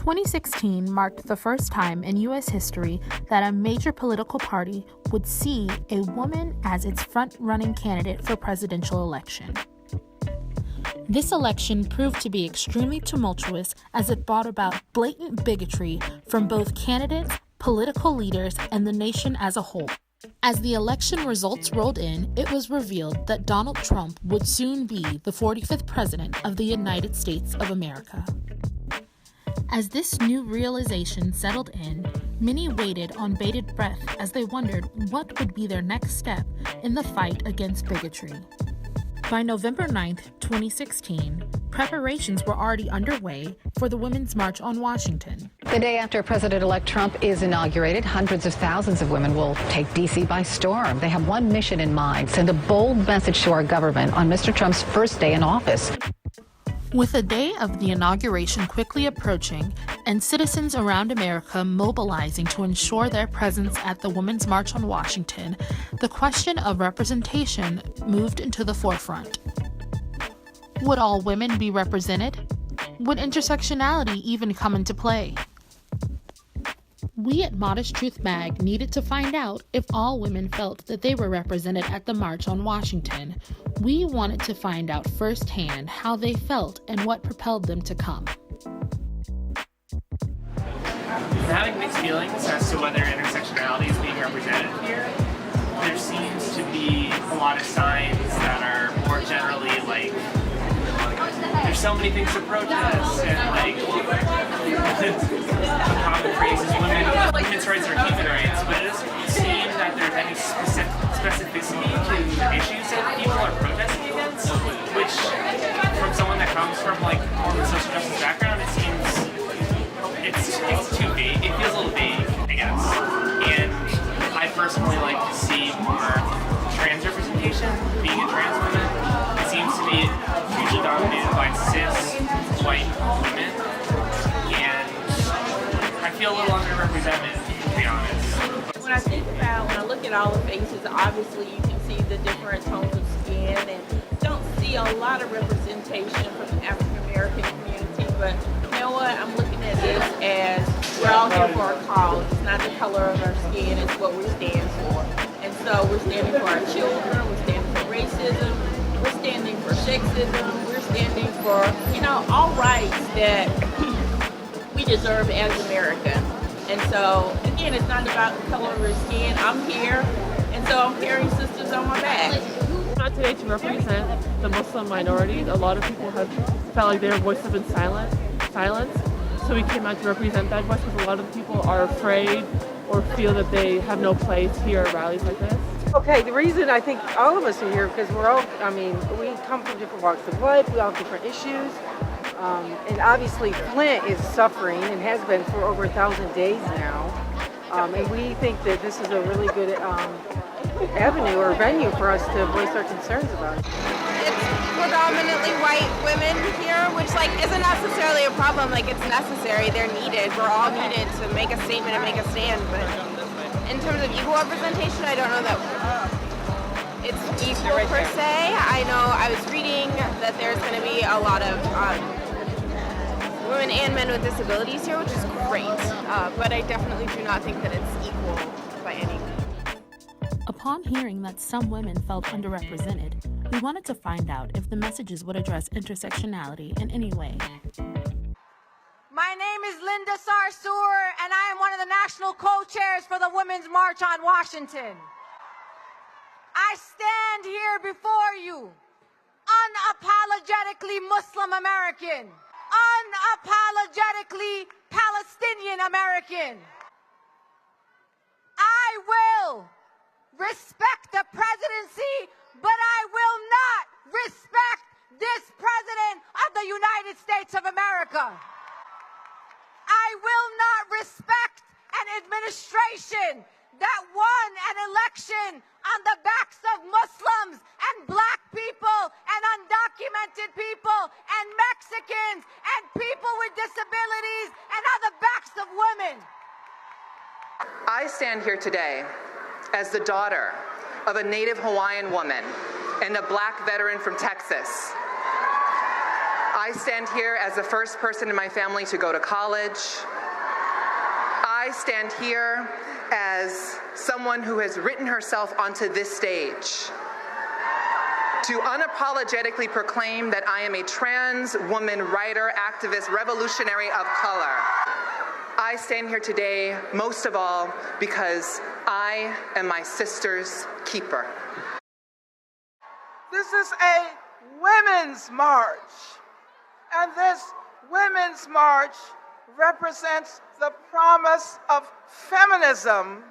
2016 marked the first time in U.S. history that a major political party would see a woman as its front-running candidate for presidential election. This election proved to be extremely tumultuous as it brought about blatant bigotry from both candidates, political leaders, and the nation as a whole. As the election results rolled in, it was revealed that Donald Trump would soon be the 45th president of the United States of America. As this new realization settled in, many waited on bated breath as they wondered what would be their next step in the fight against bigotry. By November 9, 2016, preparations were already underway for the Women's March on Washington. The day after President-elect Trump is inaugurated, hundreds of thousands of women will take D.C. by storm. They have one mission in mind: send a bold message to our government on Mr. Trump's first day in office. With the day of the inauguration quickly approaching and citizens around America mobilizing to ensure their presence at the Women's March on Washington, the question of representation moved into the forefront. Would all women be represented? Would intersectionality even come into play? We at Modest Truth Mag needed to find out if all women felt that they were represented at the March on Washington. We wanted to find out firsthand how they felt and what propelled them to come. I'm having mixed feelings as to whether intersectionality is being represented here. There seems to be a lot of signs that are more generally like, there's so many things to protest, and like, the common phrase is women's rights are human rights, but it doesn't seem that there's any specificity to the issues that people are protesting against, which, from someone that comes from like more of a social justice background, it seems it's too vague. It feels a little vague, I guess. And I personally like to see more trans representation, being a trans woman. It seems to be usually dominated by cis white women, and I feel a little underrepresented, to be honest. When I look at all the faces, obviously you can see the different tones of skin, and don't see a lot of representation from the African American community, but you know what, I'm looking at this as we're all here for a cause. It's not the color of our skin, it's what we stand for. And so we're standing for our children, we're standing for racism, we're standing for sexism, we're standing for, all rights that we deserve as America. And so, again, it's not about the color of your skin. I'm here, and so I'm carrying sisters on my back. I'm not today to represent the Muslim minority. A lot of people have felt like their voice has been silenced. So we came out to represent that voice because a lot of people are afraid or feel that they have no place here at rallies like this. Okay, the reason I think all of us are here because we come from different walks of life, we all have different issues. And obviously Flint is suffering and has been for over 1,000 days now. And we think that this is a really good avenue or venue for us to voice our concerns about. It's predominantly white women here, which isn't necessarily a problem. It's necessary, they're needed. We're all needed to make a statement and make a stand. But in terms of equal representation, I don't know that it's equal per se. I know I was reading that there's going to be a lot of women and men with disabilities here, which is great, but I definitely do not think that it's equal by any means. Upon hearing that some women felt underrepresented, we wanted to find out if the messages would address intersectionality in any way. My name is Linda Sarsour, and I am one of the national co-chairs for the Women's March on Washington. I stand here before you, unapologetically Muslim American, unapologetically Palestinian American. I will respect the presidency, but I will not respect this president of the United States of America. I will not respect an administration that won an election on the backs of Muslims and black people and undocumented people and Mexicans and people with disabilities and on the backs of women. I stand here today as the daughter of a Native Hawaiian woman and a black veteran from Texas. I stand here as the first person in my family to go to college. I stand here as someone who has written herself onto this stage to unapologetically proclaim that I am a trans woman, writer, activist, revolutionary of color. I stand here today, most of all, because I am my sister's keeper. This is a women's march, and this women's march represents the promise of feminism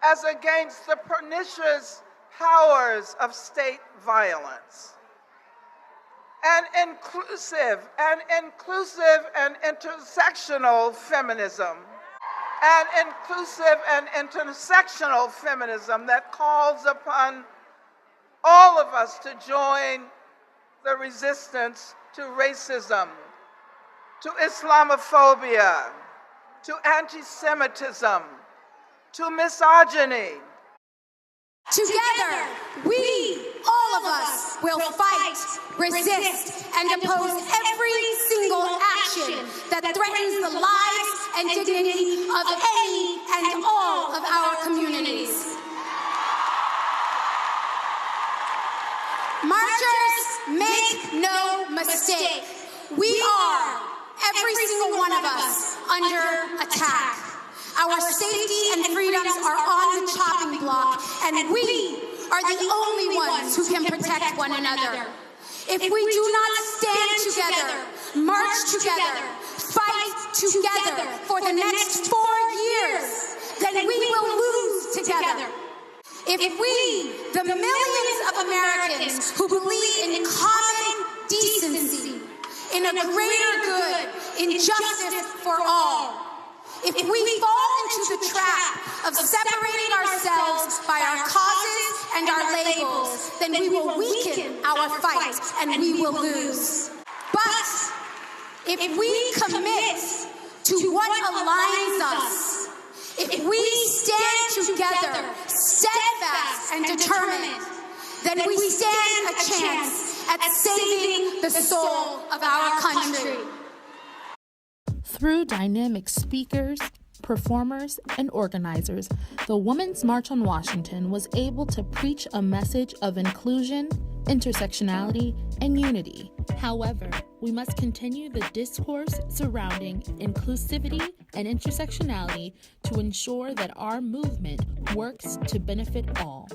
as against the pernicious powers of state violence. An inclusive and intersectional feminism, an inclusive and intersectional feminism that calls upon all of us to join the resistance to racism, to Islamophobia, to anti-Semitism, to misogyny. Together, we, all of us, will fight, resist, and oppose every single action that threatens the lives and dignity of any and all of our communities. Marchers, make no mistake. We are, every single one of us, under attack. Our safety and freedoms are on the chopping block, and we are the only ones who can protect one another. If we do not stand together, march together, fight together for the next 4 years, then we will lose together. If we, the millions of Americans who believe in common decency, in a greater good, in justice for all, if we fall into the trap of separating ourselves by our causes and our labels, then we will weaken our fight and we will lose. But if we commit to what aligns us, if we stand together, steadfast and determined, then we stand a chance at saving the soul of our country. Through dynamic speakers, performers, and organizers, the Women's March on Washington was able to preach a message of inclusion, intersectionality, and unity. However, we must continue the discourse surrounding inclusivity and intersectionality to ensure that our movement works to benefit all.